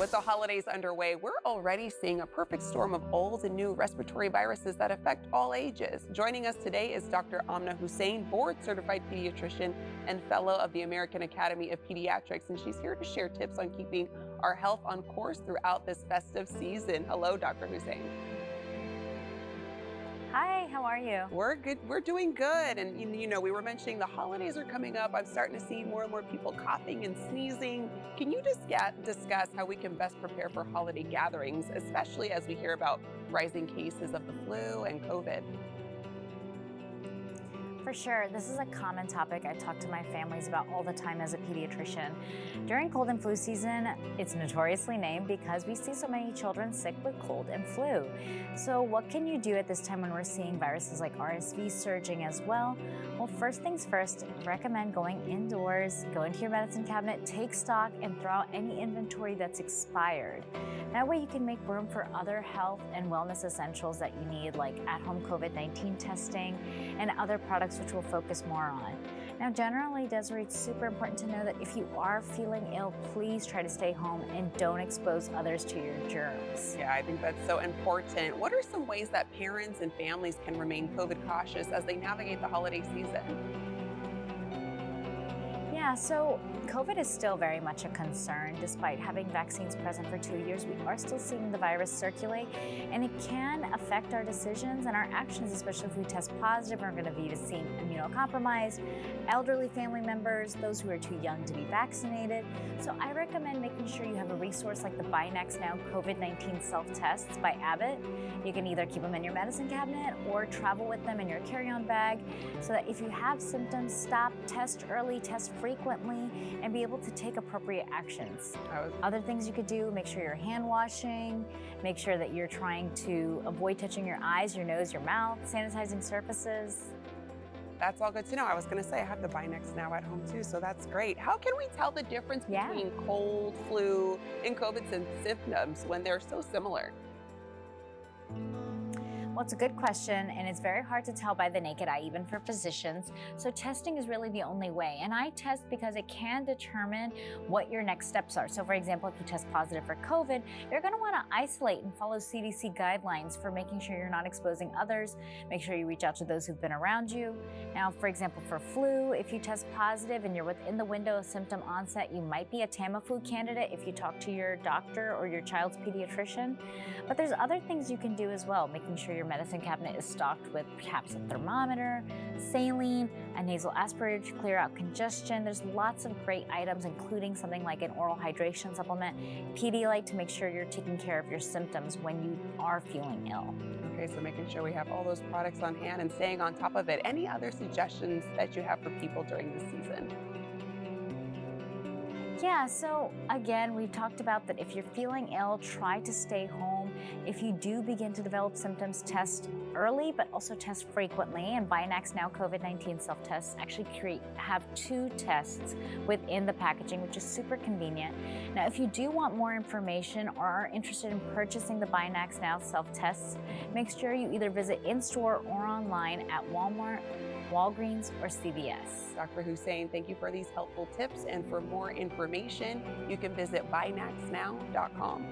With the holidays underway, we're already seeing a perfect storm of old and new respiratory viruses that affect all ages. Joining us today is Dr. Amna Hussein, board-certified pediatrician and fellow of the American Academy of Pediatrics, and she's here to share tips on keeping our health on course throughout this festive season. Hello, Dr. Hussein. Hi, how are you? We're good. We're doing good. And we were mentioning the holidays are coming up. I'm starting to see more and more people coughing and sneezing. Can you just discuss how we can best prepare for holiday gatherings, especially as we hear about rising cases of the flu and COVID? For sure, this is a common topic I talk to my families about all the time as a pediatrician. During cold and flu season, it's notoriously named because we see so many children sick with cold and flu. So what can you do at this time when we're seeing viruses like RSV surging as well? Well, first things first, recommend going indoors, go into your medicine cabinet, take stock, and throw out any inventory that's expired. That way you can make room for other health and wellness essentials that you need, like at-home COVID-19 testing and other products which we'll focus more on. Now, generally, Desiree, it's super important to know that if you are feeling ill, please try to stay home and don't expose others to your germs. Yeah, I think that's so important. What are some ways that parents and families can remain COVID cautious as they navigate the holiday season? Yeah, so COVID is still very much a concern. Despite having vaccines present for 2 years, we are still seeing the virus circulate, and it can affect our decisions and our actions, especially if we test positive. We're going to be seeing immunocompromised, elderly family members, those who are too young to be vaccinated. So I recommend making sure you have a resource like the BinaxNOW COVID-19 self-tests by Abbott. You can either keep them in your medicine cabinet or travel with them in your carry-on bag so that if you have symptoms, stop, test early, test frequently, and be able to take appropriate actions. Other things you could do, make sure you're hand washing, make sure that you're trying to avoid touching your eyes, your nose, your mouth, sanitizing surfaces. That's all good to know. I was going to say I have the BinaxNOW at home too, so that's great. How can we tell the difference between cold, flu, and COVID symptoms when they're so similar? Well, it's a good question, and it's very hard to tell by the naked eye, even for physicians. So testing is really the only way. And I test because it can determine what your next steps are. So for example, if you test positive for COVID, you're going to want to isolate and follow CDC guidelines for making sure you're not exposing others. Make sure you reach out to those who've been around you. Now, for example, for flu, if you test positive and you're within the window of symptom onset, you might be a Tamiflu candidate if you talk to your doctor or your child's pediatrician. But there's other things you can do as well, making sure your medicine cabinet is stocked with perhaps a thermometer, saline, a nasal aspirator to clear out congestion. There's lots of great items, including something like an oral hydration supplement, Pedialyte, to make sure you're taking care of your symptoms when you are feeling ill. Okay, so making sure we have all those products on hand and staying on top of it. Any other suggestions that you have for people during this season? Yeah, so again, we've talked about that if you're feeling ill, try to stay home. If you do begin to develop symptoms, test early, but also test frequently. And BinaxNOW COVID-19 self-tests actually have 2 tests within the packaging, which is super convenient. Now, if you do want more information or are interested in purchasing the BinaxNOW self-tests, make sure you either visit in-store or online at Walmart, Walgreens, or CVS. Dr. Hussein, thank you for these helpful tips. And for more information, you can visit binaxnow.com.